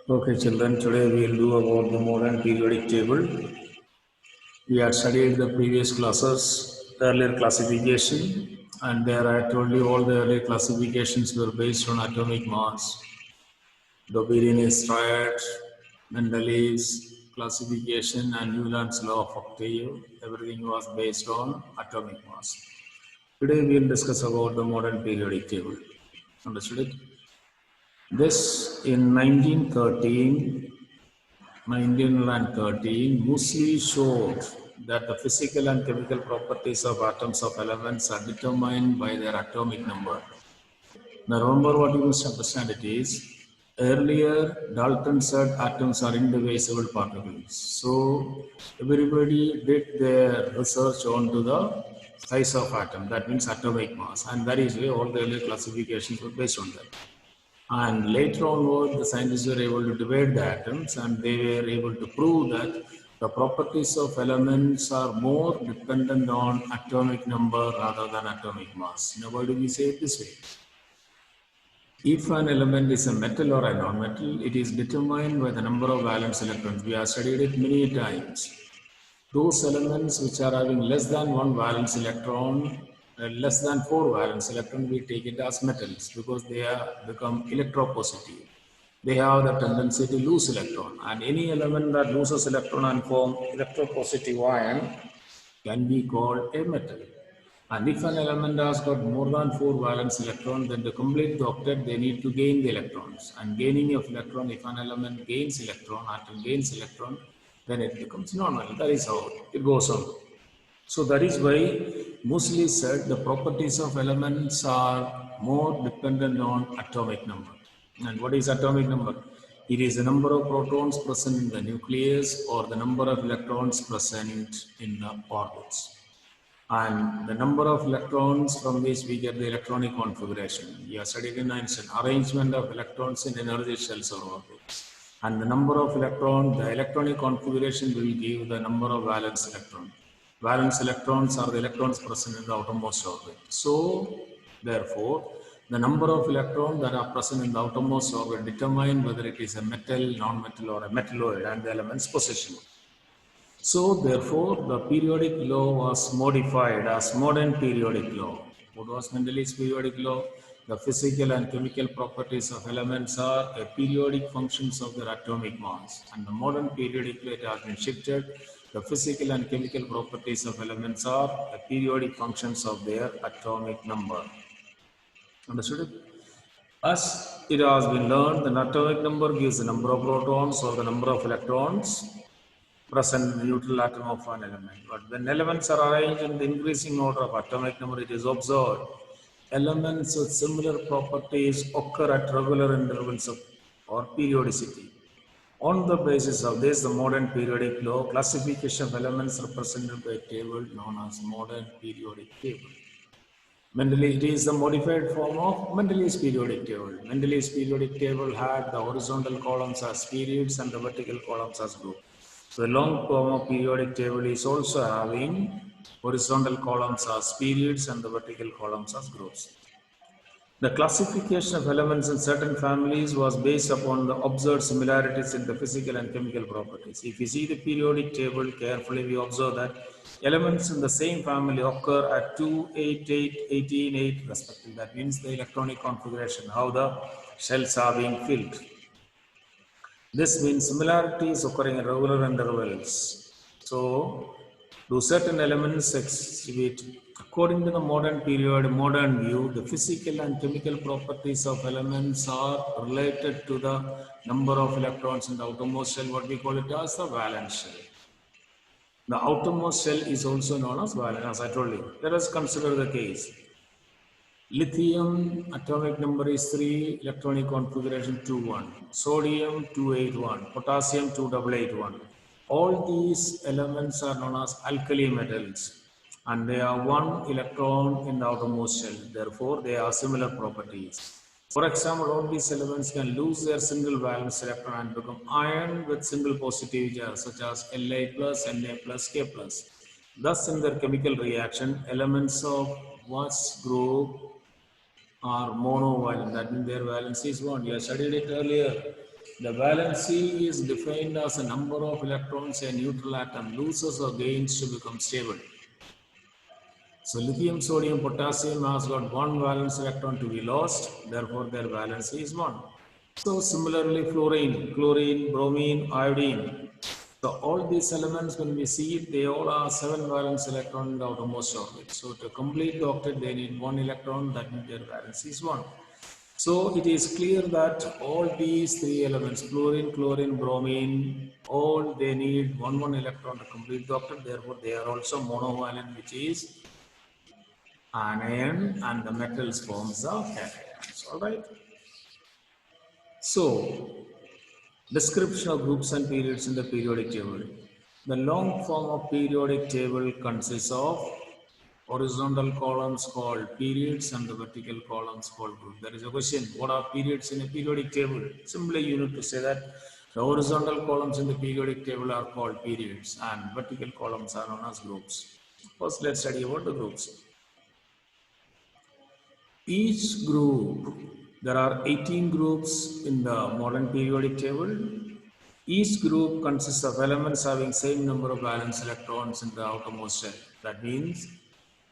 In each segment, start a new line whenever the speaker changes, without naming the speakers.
Okay, children, today we will do about the modern periodic table. We had studied the previous classes, earlier classification, and there I told you all the earlier classifications were based on atomic mass. Dobrynin's triad, Mendeleev's classification, and Newland's law of octave. Everything was based on atomic mass. Today we will discuss about the modern periodic table. Understood it? This in 1913, Moseley showed that the physical and chemical properties of atoms of elements are determined by their atomic number. Now remember what you must understand it is, earlier Dalton said atoms are indivisible particles. So everybody did their research onto the size of atom, that means atomic mass, and that is why all the earlier classifications were based on that. And later onward, the scientists were able to divide the atoms and they were able to prove that the properties of elements are more dependent on atomic number rather than atomic mass. Now, why do we say it this way? If an element is a metal or a non-metal, it is determined by the number of valence electrons. We have studied it many times. Those elements which are having less than one valence electron, less than four valence electron, we take it as metals because they have become electropositive. They have the tendency to lose electron, and any element that loses electron and form electropositive ion can be called a metal. And if an element has got more than four valence electrons, then to complete the octet, they need to gain the electrons. And gaining of electron, if an element gains electron, atom gains electron, then it becomes normal. That is how it goes on. So that is why Moseley said the properties of elements are more dependent on atomic number. And what is atomic number? It is the number of protons present in the nucleus or the number of electrons present in the orbits. And the number of electrons from which we get the electronic configuration. We have studied in Einstein, arrangement of electrons in energy shells or orbits. And the number of electrons, the electronic configuration will give the number of valence electrons. Valence electrons are the electrons present in the outermost orbit. So, therefore, the number of electrons that are present in the outermost orbit determine whether it is a metal, non-metal, or a metalloid and the element's position. So, therefore, the periodic law was modified as modern periodic law. What was Mendeleev's periodic law? The physical and chemical properties of elements are a periodic functions of their atomic mass. And the modern periodic law has been shifted. The physical and chemical properties of elements are a periodic functions of their atomic number. Understood it? As it has been learned, the atomic number gives the number of protons or the number of electrons present in the neutral atom of an element. But when elements are arranged in the increasing order of atomic number, it is observed elements with similar properties occur at regular intervals or periodicity. On the basis of this, the modern periodic law classification of elements represented by a table known as modern periodic table. It is the modified form of Mendeleev's periodic table. Mendeleev's periodic table had the horizontal columns as periods and the vertical columns as groups. So the long form of periodic table is also having horizontal columns as periods and the vertical columns as groups. The classification of elements in certain families was based upon the observed similarities in the physical and chemical properties. If you see the periodic table carefully, we observe that elements in the same family occur at 2, 8, 8, 18, 8 respectively. That means the electronic configuration, how the shells are being filled. This means similarities occurring at regular intervals. So, do certain elements exhibit, according to the modern view, the physical and chemical properties of elements are related to the number of electrons in the outermost shell, what we call it as the valence shell. The outermost shell is also known as valence, as I told you. Let us consider the case. Lithium atomic number is 3, electronic configuration 21, sodium 281, potassium 2881. All these elements are known as alkali metals and they have one electron in the outermost shell. Therefore, they have similar properties. For example, all these elements can lose their single valence electron and become iron with single positive charge such as Li plus, Na plus, K plus. Thus, in their chemical reaction, elements of Watts group are monovalent, that means their valence is 1. You have studied it earlier. The valency is defined as a number of electrons a neutral atom loses or gains to become stable. So lithium, sodium, potassium has got one valence electron to be lost, therefore their valency is 1. So similarly fluorine, chlorine, bromine, iodine. So all these elements, when we see it, they all are 7 valence electron in the outermost orbit. So to complete the octet, they need 1 electron, that means their valency is 1. So it is clear that all these 3 elements, fluorine, chlorine, bromine, all they need 1 electron to complete the octet. Therefore, they are also monovalent, which is anion, and the metals forms the cations. All right. So, description of groups and periods in the periodic table. The long form of periodic table consists of horizontal columns called periods and the vertical columns called group. There is a question, what are periods in a periodic table? Simply you need to say that the horizontal columns in the periodic table are called periods and vertical columns are known as groups. First, let's study about the groups. Each group, there are 18 groups in the modern periodic table. Each group consists of elements having same number of valence electrons in the outermost shell. That means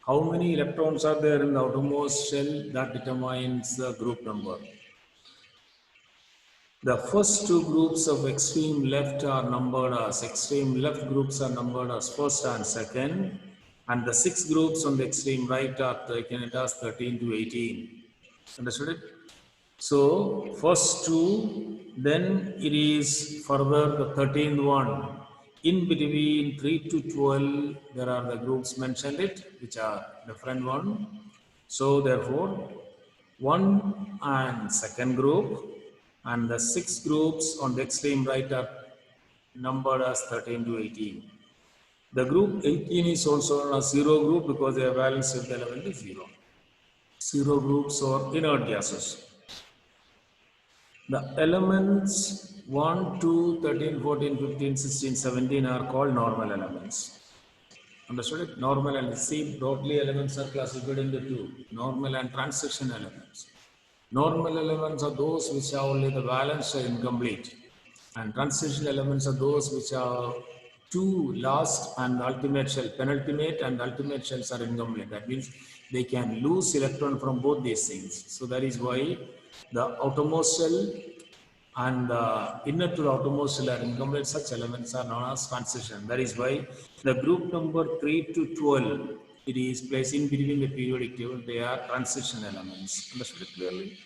how many electrons are there in the outermost shell, that determines the group number. The first two groups of extreme left are numbered as, extreme left groups are numbered as first and second, and the 6 groups on the extreme right are taken as 13 to 18. Understood it? So first two, then it is further the 13th one. In between 3 to 12, there are the groups mentioned it, which are different one. So therefore, 1 and second group, and the 6 groups on the extreme right are numbered as 13 to 18. The group 18 is also known as zero group because their valence of the element is 0. Zero groups or inert gases. The elements 1, 2, 13, 14, 15, 16, 17 are called normal elements. Understood it? Normal and see, broadly elements are classified into two, normal and transition elements. Normal elements are those which are only the valence are incomplete, and transition elements are those which are two last and ultimate shell, penultimate and ultimate shells are incomplete. That means they can lose electron from both these things. So that is why the outermost shell and the inner to the outermost shell are incomplete. Such elements are known as transition. That is why the group number 3 to 12, it is placed in between the periodic table. They are transition elements. Understood it clearly?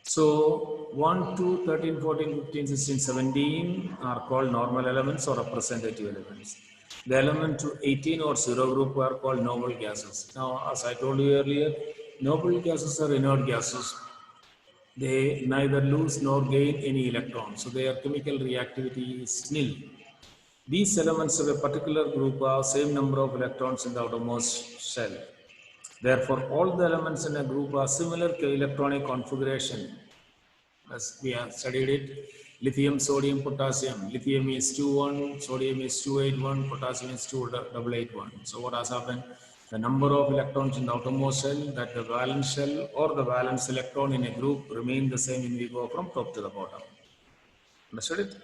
So 1, 2, 13, 14, 15, 16, 17 are called normal elements or representative elements. The element to 18 or zero group are called noble gases. Now, as I told you earlier, noble gases are inert gases. They neither lose nor gain any electrons. So their chemical reactivity is nil. These elements of a particular group have same number of electrons in the outermost shell. Therefore, all the elements in a group are similar electronic configuration. As we have studied it, lithium, sodium, potassium. Lithium is 2,1, sodium is 281, potassium is 2,881. So what has happened? The number of electrons in the outermost shell, that the valence shell or the valence electron in a group remain the same when we go from top to the bottom. Understood it?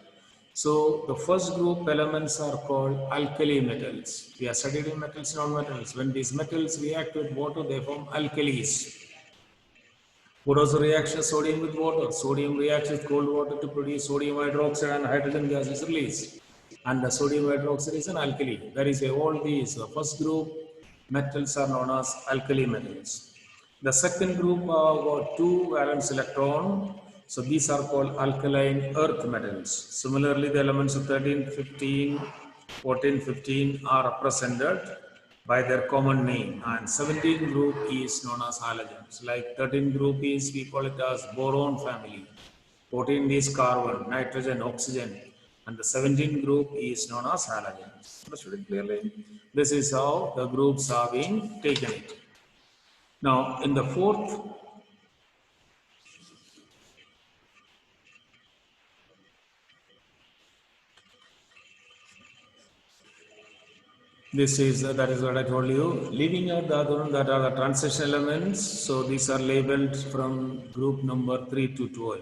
So the first group elements are called alkali metals. We are studying metals, non-metals. When these metals react with water, they form alkalis. What was the reaction sodium with water? Sodium reacts with cold water to produce sodium hydroxide and hydrogen gas is released. And the sodium hydroxide is an alkali. That is all these. The first group metals are known as alkali metals. The second group got two valence electron. So these are called alkaline earth metals. Similarly, the elements of 13, 15, 14, 15 are represented by their common name, and 17 group is known as halogens. Like 13 group is, we call it as boron family, 14 is carbon, nitrogen, oxygen, and the 17 group is known as halogens. Understood it clearly? This is how the groups are being taken it. Now in the fourth, this is that is what I told you. Leaving out the other one, that are the transition elements. So these are labeled from group number 3 to 12.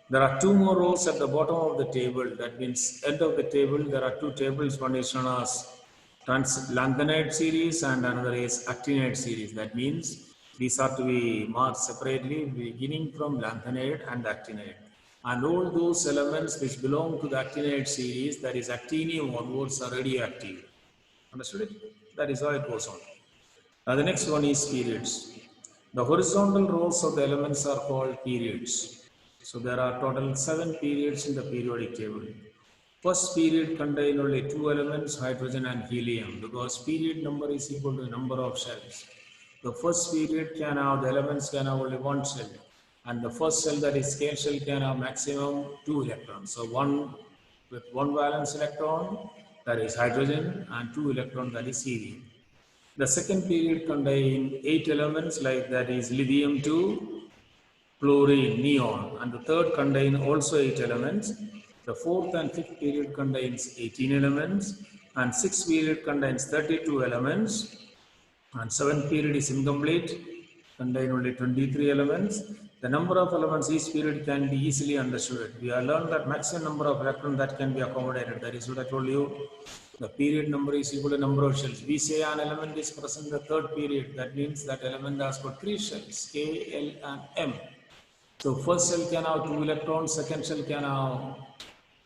There are two more rows at the bottom of the table. That means end of the table, there are two tables. One is known as lanthanide series and another is actinide series. That means these are to be marked separately, beginning from lanthanide and actinide. And all those elements which belong to the actinide series, that is actinium onwards, are radioactive. Understood it? That is how it goes on. The next one is periods. The horizontal rows of the elements are called periods. So there are total 7 periods in the periodic table. First period contains only 2 elements, hydrogen and helium, because period number is equal to the number of shells. The first period can have, the elements can have only 1 shell. And the first cell, that is scale shell, can have maximum 2 electrons. So one with 1 valence electron, that is hydrogen, and 2 electrons, that is helium. The second period contains 8 elements, like that is lithium 2, fluorine, neon, and the third contains also 8 elements. The fourth and fifth period contains 18 elements, and sixth period contains 32 elements, and seventh period is incomplete, contain only 23 elements. The number of elements each period can be easily understood. We have learned that maximum number of electrons that can be accommodated. That is what I told you. The period number is equal to number of shells. We say an element is present in the third period. That means that element has got 3 shells, K, L, and M. So first cell can have 2 electrons, second cell can have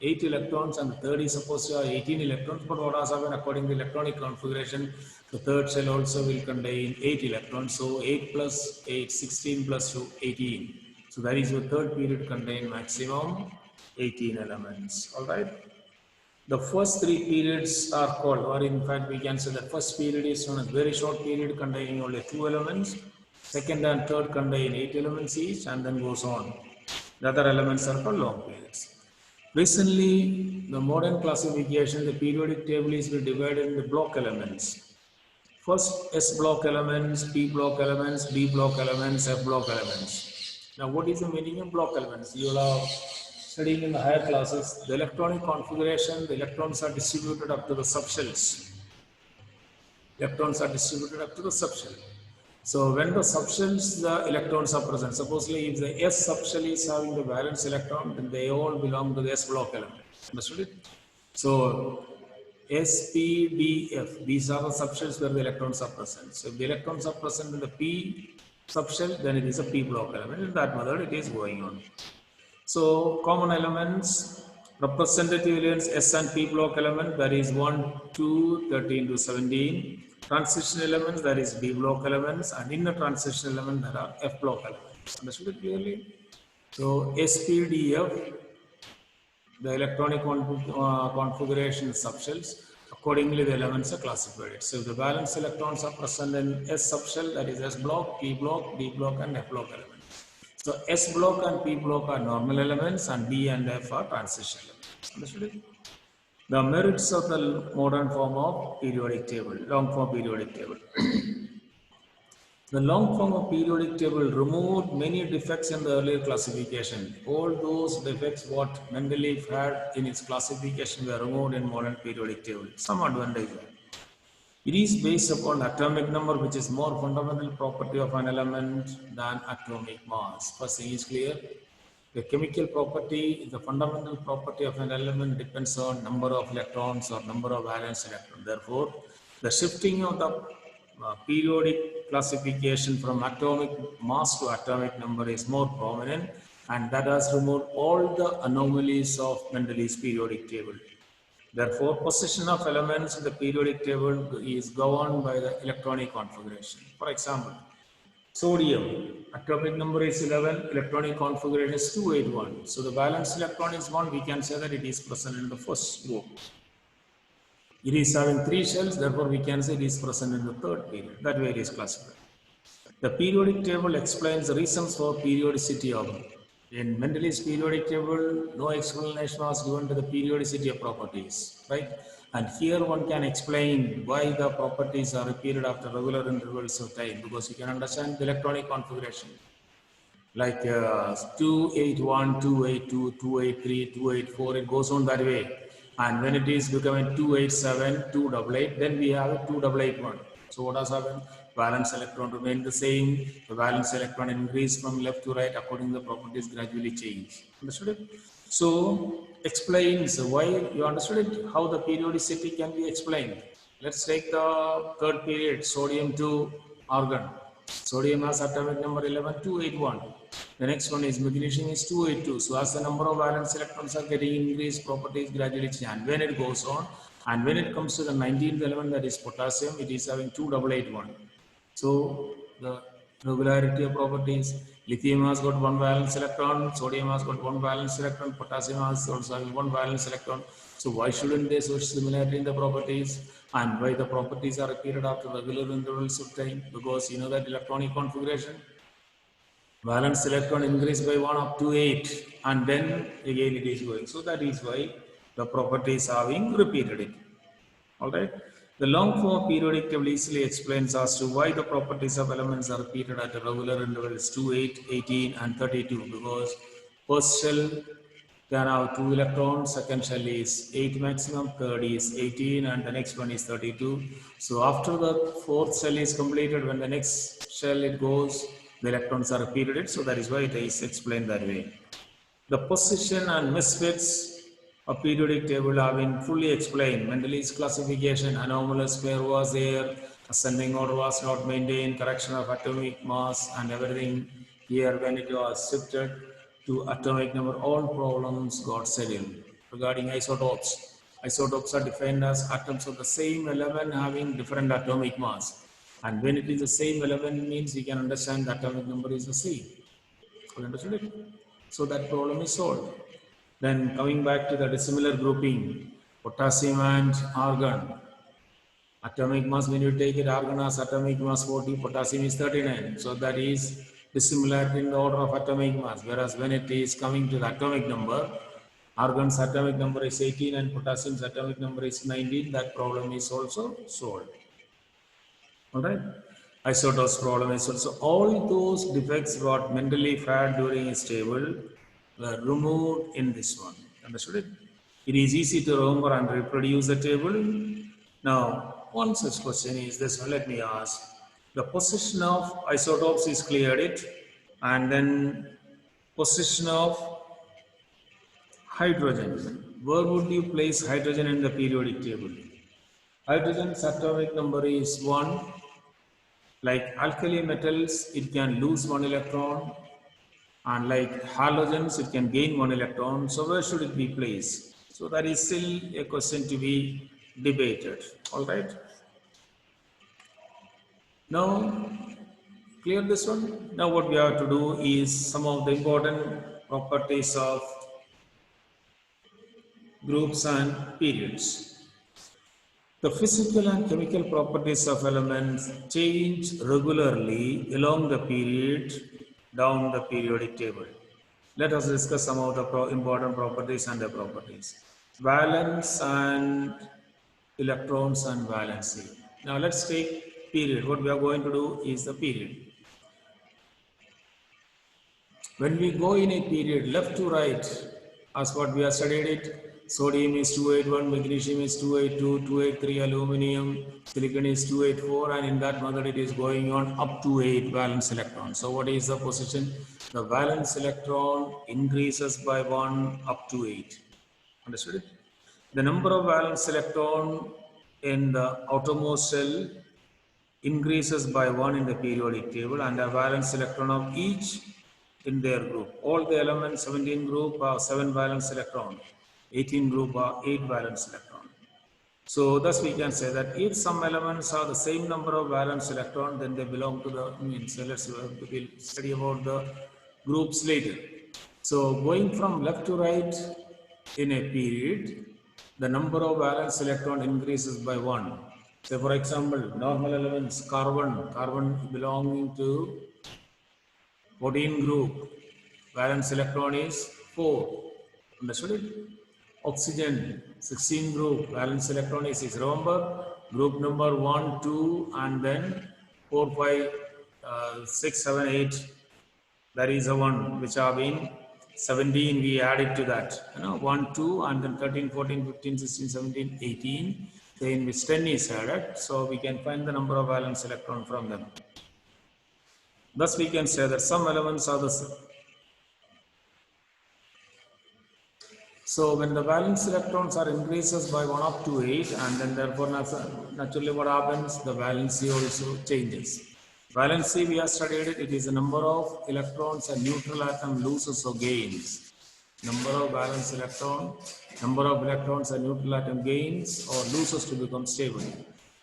8 electrons, and the third is supposed to have 18 electrons. But what has happened according to electronic configuration, the third cell also will contain 8 electrons. So 8 plus 8, 16 plus 2, 18. So that is your third period contain maximum 18 elements. All right. The first 3 periods are called, or in fact we can say the first period is known as very short period containing only 2 elements. Second and third contain 8 elements each, and then goes on. The other elements are called long periods. Recently, the modern classification, the periodic table is divided into block elements. First, S block elements, P block elements, D block elements, F block elements. Now, what is the meaning of block elements? You will have studying in the higher classes, the electronic configuration, the electrons are distributed up to the subshells. Electrons are distributed up to the subshell. So when the subshells, the electrons are present. Supposedly, if the S subshell is having the valence electron, then they all belong to the S block element. Understood it? So S, P, D, F, these are the subshells where the electrons are present. So if the electrons are present in the P subshell, then it is a P block element. In that method, it is going on. So common elements, representative elements S and P block element, that is 1, 2, 13 to 17. Transition elements, that is D block elements, and inner transition element, that are F block elements. Understood it clearly? So SPDF, the electronic configuration subshells, accordingly the elements are classified. So if the valence electrons are present in S subshell, that is S block, P block, D block, and F block elements. So S block and P block are normal elements, and D and F are transition elements. Understood it? The merits of the modern form of periodic table, long form periodic table. The long form of periodic table removed many defects in the earlier classification. All those defects what Mendeleev had in its classification were removed in modern periodic table. Some advantage. It is based upon atomic number, which is more fundamental property of an element than atomic mass. First thing is clear. The chemical property, the fundamental property of an element depends on number of electrons or number of valence electrons. Therefore, the shifting of the periodic classification from atomic mass to atomic number is more prominent, and that has removed all the anomalies of Mendeleev's periodic table. Therefore, position of elements in the periodic table is governed by the electronic configuration. For example, sodium, atomic number is 11, electronic configuration is 281. So the valence electron is 1, we can say that it is present in the first group. It is having 3 shells, therefore we can say it is present in the third period. That way it is classified. The periodic table explains the reasons for periodicity of it. In Mendeleev's periodic table, no explanation was given to the periodicity of properties, right? And here one can explain why the properties are repeated after regular intervals of time, because you can understand the electronic configuration. Like 281, 282, 283, 284, it goes on that way. And when it is becoming 287, 288, then we have 2881. So what has happened? valence electron remain the same. The valence electron increase from left to right according to the properties gradually change. Understood it? So explains why. You understood it? How the periodicity can be explained. Let's take the third period, sodium 2 argon. Sodium has atomic number 11281. The next one is magnesium is 282. So as the number of valence electrons are getting increased, properties gradually change. And when it goes on, and when it comes to the 19th element, that is potassium, it is having 2881. So the regularity of properties, lithium has got one valence electron, sodium has got one valence electron, potassium has also having one valence electron. So why shouldn't they show similarity in the properties? And why the properties are repeated after regular intervals of time? Because you know that electronic configuration, valence electron increase by 1 up to 8, and then again it is going. So that is why the properties are being repeated it. All right. The long form periodic table easily explains as to why the properties of elements are repeated at a regular intervals 2, 8, 18, and 32. Because first shell can have 2 electrons, second shell is 8 maximum, third is 18, and the next one is 32. So after the fourth shell is completed, when the next shell it goes, the electrons are repeated. So that is why it is explained that way. The position and misfits of periodic table have been fully explained. Mendeleev's classification, anomalous pair was there, ascending order was not maintained, correction of atomic mass and everything. Here when it was shifted to atomic number, all problems got settled. Regarding isotopes, isotopes are defined as atoms of the same element having different atomic mass. And when it is the same element, means we can understand the atomic number is the same. Understood it? So that problem is solved. Then coming back to the dissimilar grouping, potassium and argon. Atomic mass, when you take it, argon has atomic mass 40, potassium is 39. So that is dissimilarity in the order of atomic mass. Whereas when it is coming to the atomic number, argon's atomic number is 18 and potassium's atomic number is 19. That problem is also solved. All right. Isotopes problem is also, all those defects what Mendeleev had during his table were removed in this one. Understood it? It is easy to remember and reproduce the table. Now, one such question is this one. Let me ask. The position of isotopes is cleared it, and then position of hydrogen. Where would you place hydrogen in the periodic table? Hydrogen's atomic number is 1. Like alkali metals, it can lose 1 electron, and like halogens, it can gain 1 electron. So where should it be placed? So that is still a question to be debated. All right. Now, clear this one. Now what we have to do is some of the important properties of groups and periods. The physical and chemical properties of elements change regularly along the period down the periodic table. Let us discuss some of the important properties and their properties. Valence and electrons and valency. Now let's take period. What we are going to do is the period. When we go in a period left to right, as what we have studied it, sodium is 281, magnesium is 282, 283, aluminum, silicon is 284, and in that method it is going on up to 8 valence electrons. So what is the position? The valence electron increases by 1 up to 8. Understood it? The number of valence electron in the outermost shell increases by 1 in the periodic table, and the valence electron of each in their group. All the elements, 17 group are 7 valence electron, 18 group are 8 valence electron. So thus we can say that if some elements are the same number of valence electron, then they belong to the means. So we'll study about the groups later. So going from left to right in a period, the number of valence electron increases by 1. Say for example, normal elements, carbon belonging to 14 group, valence electron is 4. Understood it? Oxygen, 16 group, valence electron is 6. Remember, group number 1, 2, and then 4, 5, 6, 7, 8. That is the one which have been 17. We added to that. 1, 2, and then 13, 14, 15, 16, 17, 18. in which 10 is added, so we can find the number of valence electron from them. Thus we can say that some elements are the same. So when the valence electrons are increases by 1 up to 8, and then therefore naturally what happens, the valency also changes. Valency, we have studied it, it is the number of electrons a neutral atom loses or gains. Number of valence number of electrons a neutral atom gains or loses to become stable.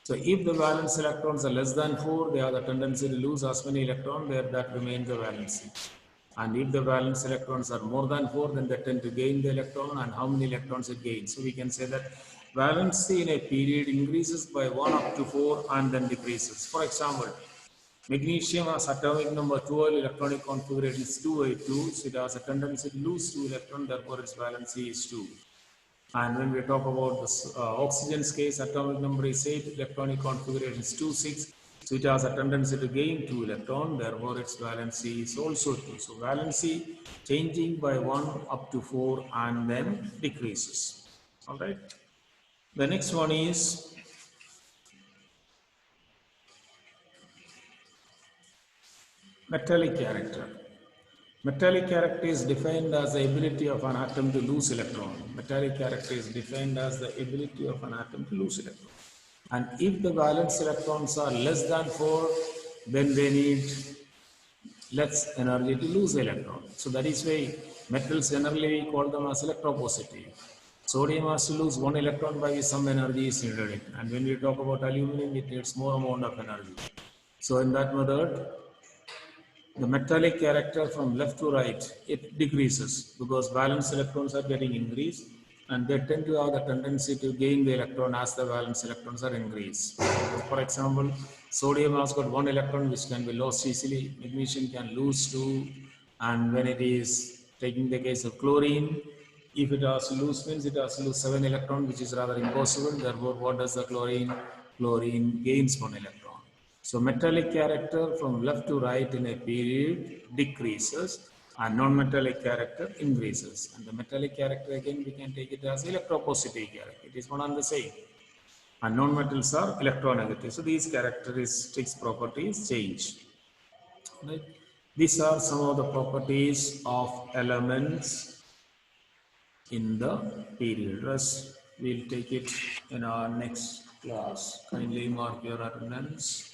So if the valence electrons are less than 4, they have the tendency to lose as many electrons, there that remains the valency. And if the valence electrons are more than 4, then they tend to gain the electron, and how many electrons it gains. So we can say that valency in a period increases by 1 up to 4 and then decreases. For example, magnesium has atomic number 12, electronic configuration is 282, so it has a tendency to lose 2 electrons, therefore its valency is 2. And when we talk about this oxygen's case, atomic number is 8, electronic configuration is 26, so it has a tendency to gain 2 electrons, therefore its valency is also 2. So valency changing by 1 up to 4 and then decreases. All right. The next one is metallic character. Metallic character is defined as the ability of an atom to lose electron. Metallic character is defined as the ability of an atom to lose electron. And if the valence electrons are less than 4, then they need less energy to lose the electron. So that is why metals generally we call them as electropositive. Sodium has to lose 1 electron by some energy is needed. And when we talk about aluminum, it needs more amount of energy. So in that method, the metallic character from left to right, it decreases because valence electrons are getting increased, and they tend to have the tendency to gain the electron as the valence electrons are increased. For example, sodium has got 1 electron which can be lost easily, magnesium can lose 2, and when it is taking the case of chlorine, if it has to lose means it has to lose 7 electrons, which is rather impossible. Therefore, what does the chlorine? Chlorine gains 1 electron. So metallic character from left to right in a period decreases and non-metallic character increases. And the metallic character again we can take it as electropositive character. It is one and the same. And non-metals are electronegative. So these characteristics properties change. Right? These are some of the properties of elements in the period. Rest we'll take it in our next class. Kindly mark your attendance.